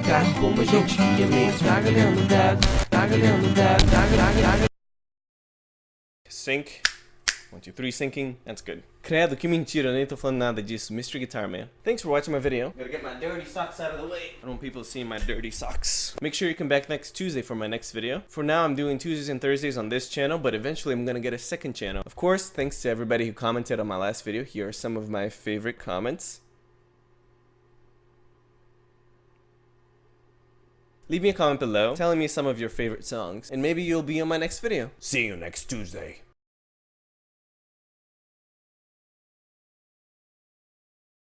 brincar como a gente ia mesmo. Gargalhando dados, gargalhando dados, gargalhando. Sync. 1, 2, 3, syncing. That's good. Credo, que mentira, eu nem tô falando nada disso. Mystery Guitar Man. Thanks for watching my video. Gotta get my dirty socks out of the way. I don't want people seeing my dirty socks. Make sure you come back next Tuesday for my next video. For now, I'm doing Tuesdays and Thursdays on this channel, but eventually I'm gonna get a second channel. Of course, thanks to everybody who commented on my last video. Here are some of my favorite comments. Leave me a comment below telling me some of your favorite songs, and maybe you'll be on my next video. See you next Tuesday.